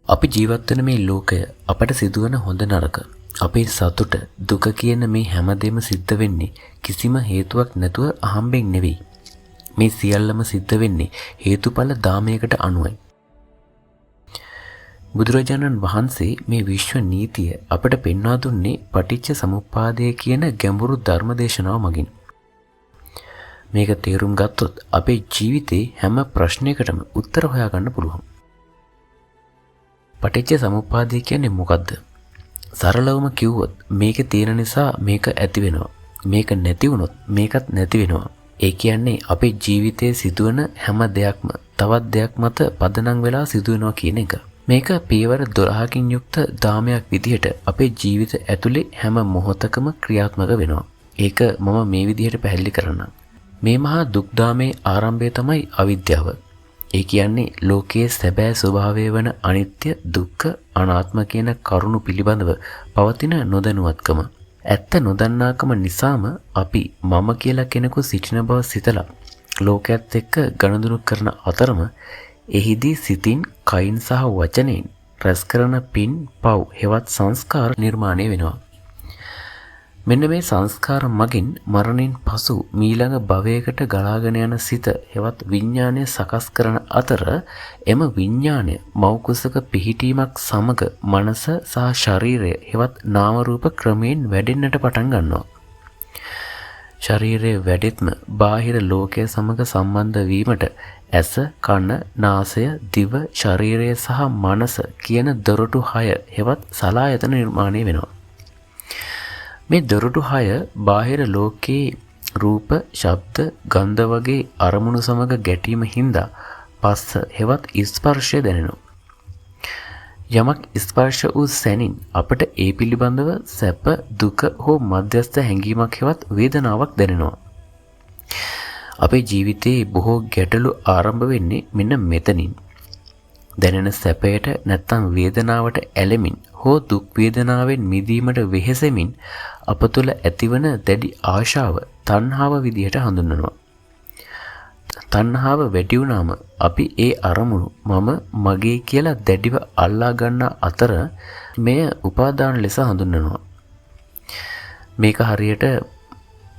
අපි ජීවත් වෙන මේ ලෝකය අපට සිදුවන හොඳ නරක අපේ සතුට දුක කියන මේ හැමදේම සිද්ධ වෙන්නේ කිසිම හේතුවක් නැතුව අහම්බෙන් නෙවෙයි. මේ සියල්ලම සිද්ධ වෙන්නේ හේතුඵල ධාමයකට අනුවයි. බුදුරජාණන් වහන්සේ මේ විශ්ව නීතිය අපට පෙන්වා දුන්නේ පටිච්ච සමුප්පාදය කියන ගැඹුරු ධර්ම දේශනාව මගින්. මේක තේරුම් ගත්තොත් අපේ ජීවිතේ හැම ප්‍රශ්නයකටම උත්තර හොයාගන්න පුළුවන්. පටිච්ච සමුප්පාදය කියන්නේ මොකද්ද? සරලවම කිව්වොත් මේක තියෙන නිසා මේක ඇති වෙනවා. මේක නැති වුණොත් මේකත් නැති වෙනවා. ඒ කියන්නේ අපේ ජීවිතයේ සිදුවන හැම දෙයක්ම තවත් දෙයක් මත පදනම් වෙලා සිදුවෙනවා කියන එක. මේක පියවර 12කින් යුක්ත ධාමයක් විදිහට අපේ ජීවිත ඇතුලේ හැම මොහොතකම ක්‍රියාත්මක වෙනවා. ඒක මම මේ විදිහට පැහැදිලි කරන්නම්. මේ මහා දුක් ධාමයේ ආරම්භය තමයි අවිද්‍යාව. ඒ කියන්නේ ලෝකයේ සැබෑ ස්වභාවය වන අනිත්‍ය, දුක්ඛ, අනාත්ම කියන කරුණු පිළිබඳව පවතින නොදැනුවත්කම. ඇත්ත නොදන්නාකම නිසාම අපි මම කියලා කෙනෙකු සිටින බව සිතලා ලෝකයේත් එක්ක ගනුදෙනු කරන අතරම එහිදී සිතින්, කයින් සහ වචනෙන් රැස් කරන පින්, පව්, හෙවත් සංස්කාර නිර්මාණය වෙනවා. මෙන්න මේ සංස්කාර මගින් මරණින් පසු මීළඟ භවයකට ගලාගෙන යන සිත හෙවත් විඥානය සකස් කරන අතර එම විඥානය මව් කුසක පිහිටීමක් සමග මනස සහ ශරීරය හෙවත් නාම රූප ක්‍රමයෙන් වැඩෙන්නට පටන් ගන්නවා. ශරීරයේ වැඩෙත්ම බාහිර ලෝකයේ සමග සම්බන්ධ වීමට ඇස, කන, නාසය, දිව, ශරීරය සහ මනස කියන දොරටු 6 හෙවත් සලායතන නිර්මාණය වෙනවා. මේ දොරටු 6 බාහිර ලෝකයේ රූප, ශබ්ද, ගන්ධ වගේ අරමුණු සමග ගැටීම හින්දා පස්ස හෙවත් ස්පර්ශය දැනෙනවා. යමක් ස්පර්ශ වූ සැනින් අපට ඒ පිළිබඳව සැප, දුක හෝ මධ්‍යස්ථ හැඟීමක් හෙවත් වේදනාවක් දැනෙනවා. අපේ ජීවිතයේ බොහෝ ගැටලු ආරම්භ වෙන්නේ මෙන්න මෙතනින්. දැනෙන සැපයට නැත්නම් වේදනාවට ඇලෙමින් හෝ දුක් වේදනාවෙන් මිදීමට වෙහෙසෙමින් අප තුළ ඇතිවන දැඩි ආශාව තණ්හාව විදිහට හඳුන්වනවා. තණ්හාව වැඩි වුණාම අපි ඒ අරමුණු මම මගේ කියලා දැඩිව අල්ලා ගන්න අතර මෙය උපාදාන ලෙස හඳුන්වනවා. මේක හරියට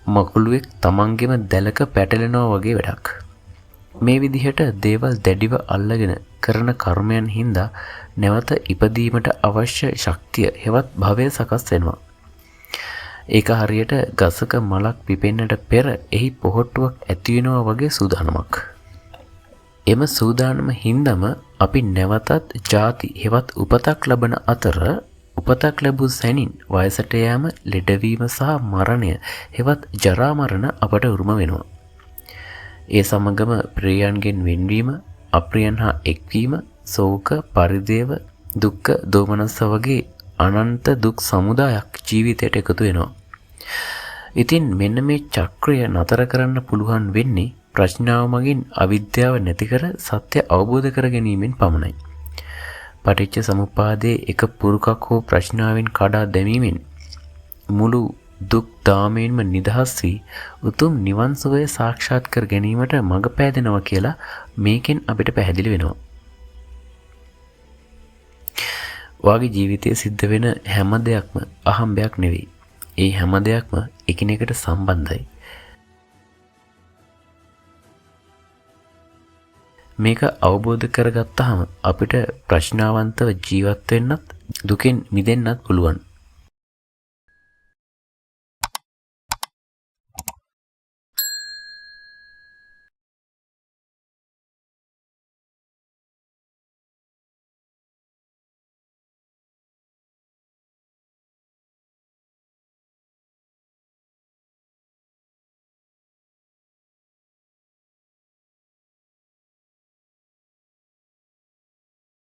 මකුළුවෙක් තමන්ගේම දැලක පැටලෙනවා වගේ වැඩක්. මේ විදිහට දේවල් දැඩිව අල්ලගෙන කරන කර්මයන් හින්දා නැවත ඉපදීමට අවශ්‍ය ශක්තිය හෙවත් භවය සකස් වෙනවා. ඒක හරියට ගසක මලක් පිපෙන්නට පෙර එහි පොහොට්ටුවක් ඇති වෙනවා වගේ සූදානමක්. එම සූදානම හින්දාම අපි නැවතත් ජාති හෙවත් උපතක් ලබන අතර උපතක් ලැබූ සැනින් වයසට යෑම, ලෙඩවීම සහ මරණය හෙවත් ජරා මරණ අපට උරුම වෙනවා. ඒ සමගම ප්‍රියයන්ගෙන් වෙන්වීම, අප්‍රියයන් හා එක්වීම, ශෝක, පරිදේව, දුක්ඛ, දෝමනස්ස වගේ අනන්ත දුක් සමුදායක් ජීවිතයට එකතු වෙනවා. ඉතින් මෙන්න මේ චක්‍රය නතර කරන්න පුළුවන් වෙන්නේ ප්‍රඥාව මගින් අවිද්‍යාව නැති කර සත්‍ය අවබෝධ කර ගැනීමෙන් පමණයි. පටිච්ච සමුප්පාදයේ එක පුරුකක් හෝ ප්‍රඥාවෙන් කඩා දැමීමෙන් මුළු දුක් ධාමයෙන්ම නිදහස් වී උතුම් නිවන් සුවය සාක්ෂාත් කර ගැනීමට මඟ පෑදෙනවා කියලා මේකෙන් අපිට පැහැදිලි වෙනවා. වාගේ ජීවිතයේ සිද්ධ වෙන හැම දෙයක්ම අහම්බයක් නෙවෙයි. ඒ හැම දෙයක්ම එකිනෙකට සම්බන්ධයි. මේක අවබෝධ කරගත්තාම අපිට ප්‍රඥාවන්තව ජීවත් වෙන්නත් දුකෙන් මිදෙන්නත් පුළුවන්.